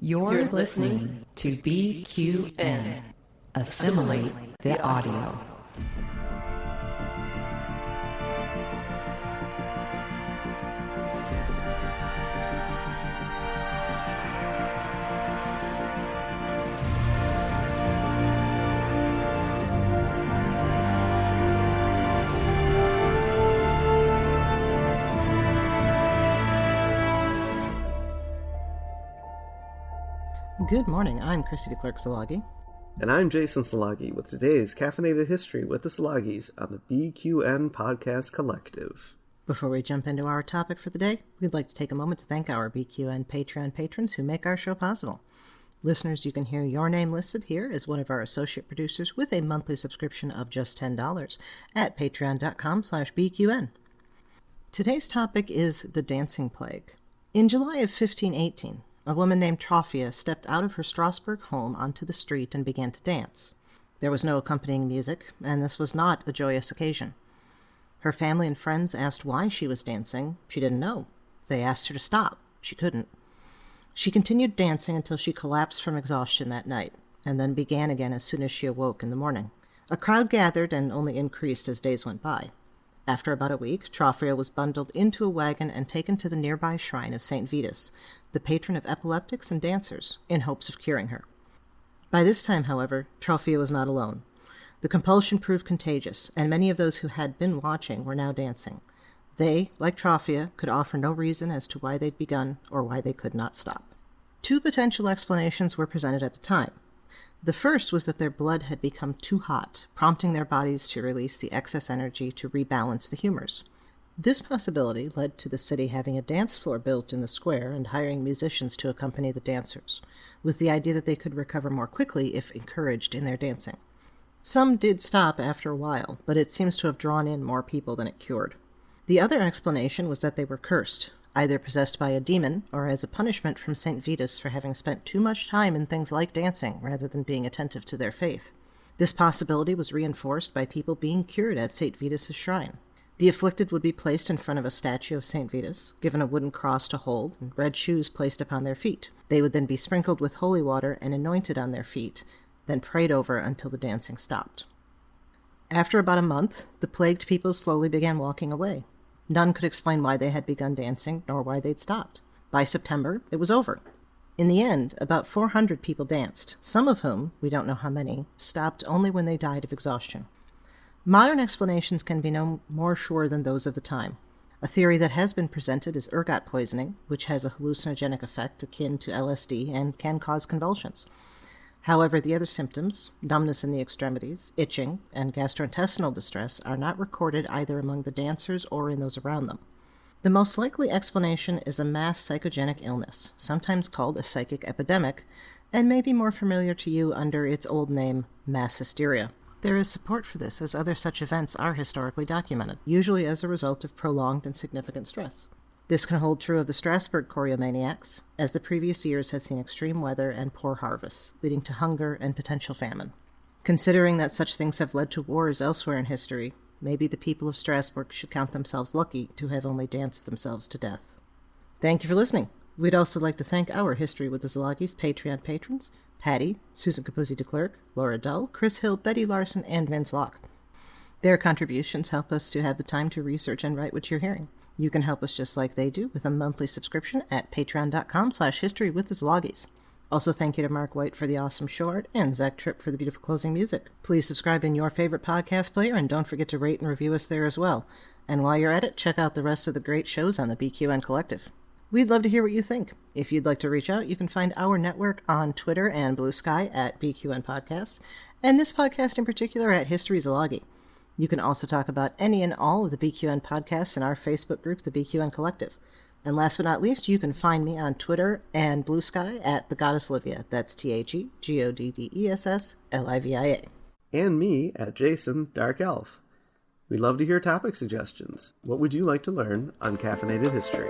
You're listening to BQN. Assimilate the audio. Good morning, I'm Chrissie De Clerck-Szilagyi. And I'm Jason Szilagyi with today's Caffeinated History with the Szilagyis on the BQN Podcast Collective. Before we jump into our topic for the day, we'd like to take a moment to thank our BQN Patreon patrons who make our show possible. Listeners, you can hear your name listed here as one of our associate producers with a monthly subscription of just $10 at patreon.com/BQN. Today's topic is the dancing plague. In July of 1518, a woman named Trophia stepped out of her Strasbourg home onto the street and began to dance. There was no accompanying music, and this was not a joyous occasion. Her family and friends asked why she was dancing. She didn't know. They asked her to stop. She couldn't. She continued dancing until she collapsed from exhaustion that night, and then began again as soon as she awoke in the morning. A crowd gathered and only increased as days went by. After about a week, Trophia was bundled into a wagon and taken to the nearby shrine of St. Vitus, the patron of epileptics and dancers, in hopes of curing her. By this time, however, Trophia was not alone. The compulsion proved contagious, and many of those who had been watching were now dancing. They, like Trophia, could offer no reason as to why they'd begun or why they could not stop. Two potential explanations were presented at the time. The first was that their blood had become too hot, prompting their bodies to release the excess energy to rebalance the humors. This possibility led to the city having a dance floor built in the square and hiring musicians to accompany the dancers, with the idea that they could recover more quickly if encouraged in their dancing. Some did stop after a while, but it seems to have drawn in more people than it cured. The other explanation was that they were cursed, either possessed by a demon or as a punishment from St. Vitus for having spent too much time in things like dancing rather than being attentive to their faith. This possibility was reinforced by people being cured at St. Vitus's shrine. The afflicted would be placed in front of a statue of St. Vitus, given a wooden cross to hold, and red shoes placed upon their feet. They would then be sprinkled with holy water and anointed on their feet, then prayed over until the dancing stopped. After about a month, the plagued people slowly began walking away. None could explain why they had begun dancing, nor why they'd stopped. By September, it was over. In the end, about 400 people danced, some of whom, we don't know how many, stopped only when they died of exhaustion. Modern explanations can be no more sure than those of the time. A theory that has been presented is ergot poisoning, which has a hallucinogenic effect akin to LSD and can cause convulsions. However, the other symptoms, numbness in the extremities, itching, and gastrointestinal distress, are not recorded either among the dancers or in those around them. The most likely explanation is a mass psychogenic illness, sometimes called a psychic epidemic, and may be more familiar to you under its old name, mass hysteria. There is support for this, as other such events are historically documented, usually as a result of prolonged and significant stress. This can hold true of the Strasbourg choreomaniacs, as the previous years had seen extreme weather and poor harvests, leading to hunger and potential famine. Considering that such things have led to wars elsewhere in history, maybe the people of Strasbourg should count themselves lucky to have only danced themselves to death. Thank you for listening. We'd also like to thank our History with the Szilagyis Patreon patrons, Pati, Susan Capuzzi-De Clerck, Laura Dull, Kris Hill, Betty Larsen, and Vince Locke. Their contributions help us to have the time to research and write what you're hearing. You can help us just like they do with a monthly subscription at patreon.com/historywiththeszilagyis. Also, thank you to Mark White for the awesome show art and Zach Tripp for the beautiful closing music. Please subscribe in your favorite podcast player and don't forget to rate and review us there as well. And while you're at it, check out the rest of the great shows on the BQN Collective. We'd love to hear what you think. If you'd like to reach out, you can find our network on Twitter and Blue Sky at BQN Podcasts, and this podcast in particular at History Szilagyi. You can also talk about any and all of the BQN podcasts in our Facebook group, the BQN Collective. And last but not least, you can find me on Twitter and Blue Sky at The Goddess Livia. That's TheGoddessLivia. And me at Jason Dark Elf. We'd love to hear topic suggestions. What would you like to learn on Caffeinated History?